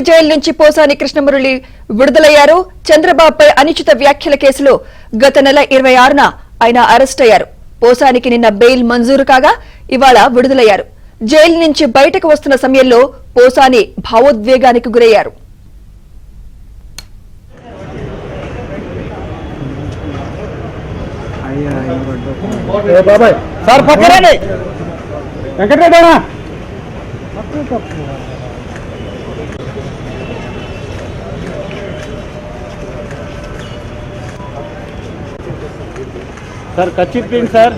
Jail నుంచి పోసాని కృష్ణమురళి విడుదలయ్యారు. చంద్రబాబుపై అనుచిత వ్యాఖ్యల కేసులో గత నెల 26న ఆయన అరెస్ట్ అయ్యారు. పోసానికి నిన్న బెయిల్ మంజూరు కాగా ఇవాళ విడుదలయ్యారు. జైలు నుంచి బయటకు వస్తున్న సమయంలో పోసాని భావోద్వేగానికి గురయ్యారు. सर कच्ची प्रिंट सर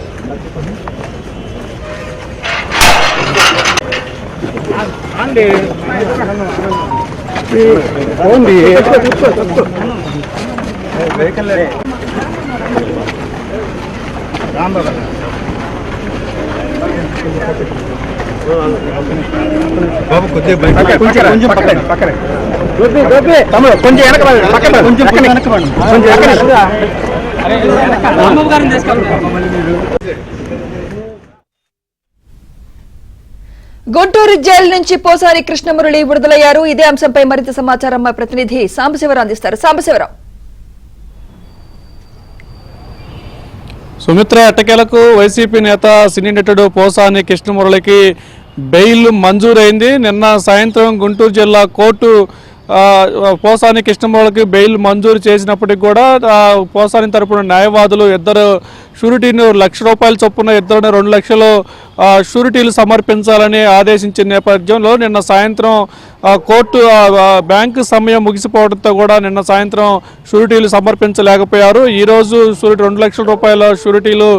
బాబు కొద్దిగా బయట కొంచెం పక్కన తమ్ముడు కొంచెం గుంటూరు జైలు నుంచి పోసాని కృష్ణమురళి విడుదలయ్యారు. ఇదే అంశంపై మరింత సమాచారం మా ప్రతినిధి సాంబశివరావు అందిస్తారు. సాంబశివరావు, సుమిత్ర ఎట్టకేలకు వైసీపీ నేత సినీ నటుడు పోసాని కృష్ణమురళికి బెయిల్ మంజూరైంది. నిన్న సాయంత్రం గుంటూరు జిల్లా కోర్టు పోసాని కృష్ణమురళికి బెయిల్ మంజూరు చేసినప్పటికీ కూడా పోసాని తరపున న్యాయవాదులు ఇద్దరు షూరిటీని ₹1,00,000 చొప్పున ఇద్దరు 2 లక్షలు షూరిటీలు సమర్పించాలని ఆదేశించిన నేపథ్యంలో నిన్న సాయంత్రం కోర్టు బ్యాంకు సమయం ముగిసిపోవడంతో కూడా నిన్న సాయంత్రం షూరిటీలు సమర్పించలేకపోయారు. ఈరోజు ₹2 లక్షల షూరిటీలు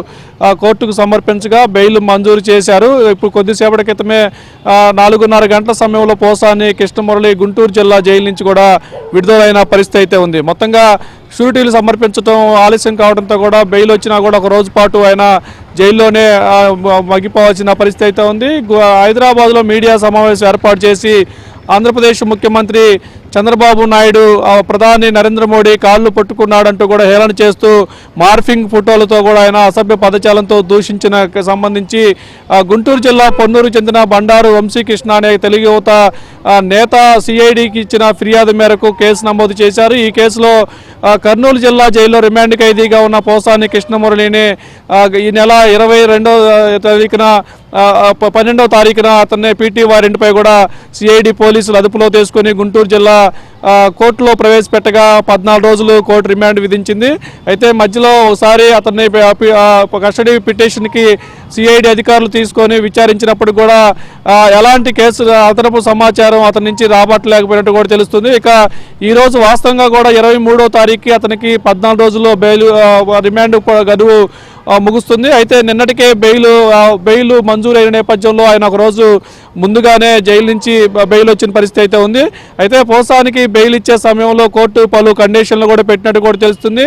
కోర్టుకు సమర్పించగా బెయిల్ మంజూరు చేశారు. ఇప్పుడు కొద్దిసేపటి క్రితమే 4:30 గంటల సమయంలో పోసాని కృష్ణమురళి గుంటూరు జిల్లా జైలు నుంచి కూడా విడుదలైన పరిస్థితి అయితే ఉంది. మొత్తంగా షూరిటీలు సమర్పించడం ఆలస్యం కావడంతో కూడా బెయిల్ వచ్చినా కూడా ఒక రోజు పాటు ఆయన జైల్లోనే మగ్గిపోవాల్సిన పరిస్థితి అయితే ఉంది. హైదరాబాద్లో మీడియా సమావేశం ఏర్పాటు చేసి ఆంధ్రప్రదేశ్ ముఖ్యమంత్రి చంద్రబాబు నాయుడు ప్రధాని నరేంద్ర మోడీ కాళ్ళు పట్టుకున్నాడంటూ కూడా హేళన చేస్తూ మార్ఫింగ్ ఫోటోలతో కూడా ఆయన అసభ్య పదజాలంతో దూషించిన సంబంధించి గుంటూరు జిల్లా పొన్నూరు చెందిన బండారు వంశీకృష్ణ అనే తెలుగు యువత నేత సిఐడికి ఇచ్చిన ఫిర్యాదు మేరకు కేసు నమోదు చేశారు. ఈ కేసులో కర్నూలు జిల్లా జైల్లో రిమాండ్ ఖైదీగా ఉన్న పోసాని కృష్ణమురళిని ఈ నెల 22వ తారీఖున 12వ తారీఖున అతన్ని పీటీ వారింటిపై కూడా సిఐడి పోలీసులు అదుపులో తీసుకుని గుంటూరు జిల్లా కోర్టులో ప్రవేశపెట్టగా 14 రోజులు కోర్టు రిమాండ్ విధించింది. అయితే మధ్యలో ఒకసారి అతన్ని కస్టడీ పిటిషన్కి సిఐడి అధికారులు తీసుకొని విచారించినప్పుడు కూడా ఎలాంటి కేసు అదనపు సమాచారం అతని నుంచి రాబట్టలేకపోయినట్టు కూడా తెలుస్తుంది. ఇక ఈరోజు వాస్తవంగా కూడా 23వ తారీఖుకి అతనికి 14 రోజుల్లో రిమాండ్ గడువు ముగుస్తుంది. అయితే నిన్నటికే బెయిల్ మంజూరైన నేపథ్యంలో ఆయన ఒక రోజు ముందుగానే జైలు నుంచి బెయిల్ వచ్చిన పరిస్థితి అయితే ఉంది. అయితే పోసానికి బెయిల్ ఇచ్చే సమయంలో కోర్టు పలు కండిషన్లు కూడా పెట్టినట్టు కూడా తెలుస్తుంది.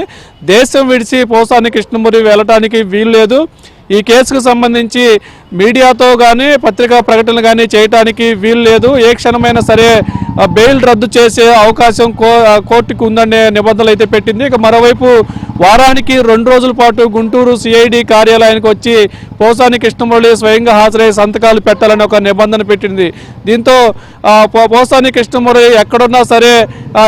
దేశం విడిచి పోసాని కృష్ణమురళి వెళ్ళటానికి వీలు లేదు. ఈ కేసుకు సంబంధించి మీడియాతో కానీ పత్రికా ప్రకటనలు కానీ చేయడానికి వీలు లేదు. ఏ క్షణమైనా సరే బెయిల్ రద్దు చేసే అవకాశం కోర్టుకు ఉందనే నిబంధనలు అయితే పెట్టింది. ఇక మరోవైపు వారానికి 2 రోజుల పాటు గుంటూరు సిఐడి కార్యాలయానికి వచ్చి పోసాని కృష్ణమురళి స్వయంగా హాజరై సంతకాలు పెట్టాలని ఒక నిబంధన పెట్టింది. దీంతో పోసాని కృష్ణమురళి ఎక్కడున్నా సరే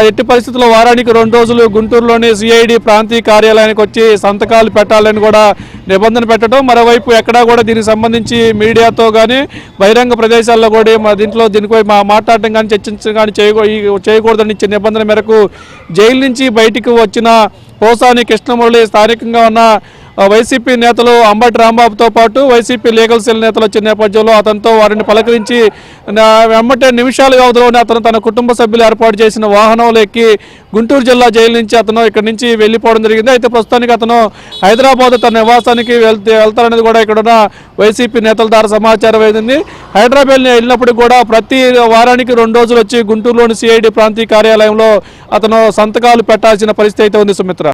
ఎట్టి పరిస్థితుల్లో వారానికి 2 రోజులు గుంటూరులోని సిఐడి ప్రాంతీయ కార్యాలయానికి వచ్చి సంతకాలు పెట్టాలని కూడా నిబంధన పెట్టడం, మరోవైపు ఎక్కడా కూడా దీనికి సంబంధించి మీడియాతో కానీ బహిరంగ ప్రదేశాల్లో కూడా దీనిపై మాట్లాడటం కానీ చర్చించడం కానీ చేయకూడదని ఇచ్చే నిబంధన మేరకు జైలు నుంచి బయటికి వచ్చిన పోసాని కృష్ణమురళి స్థానికంగా ఉన్న వైసీపీ నేతలు అంబటి రాంబాబుతో పాటు వైసీపీ లీగల్ సెల్ నేతలు వచ్చిన నేపథ్యంలో అతనితో వారిని పలకరించి వెంబటే నిమిషాల వ్యవధిలోనే అతను తన కుటుంబ సభ్యులు ఏర్పాటు చేసిన వాహనంలో ఎక్కి గుంటూరు జిల్లా జైలు నుంచి అతను ఇక్కడి నుంచి వెళ్ళిపోవడం జరిగింది. అయితే ప్రస్తుతానికి అతను హైదరాబాద్ తన నివాసానికి వెళ్తారనేది కూడా ఇక్కడున్న వైసీపీ నేతల ద్వారా సమాచారం అయింది. హైదరాబాద్ వెళ్ళినప్పుడు కూడా ప్రతి వారానికి 2 రోజులు వచ్చి గుంటూరులోని సిఐడి ప్రాంతీయ కార్యాలయంలో అతను సంతకాలు పెట్టాల్సిన పరిస్థితి అయితే ఉంది. సుమిత్ర.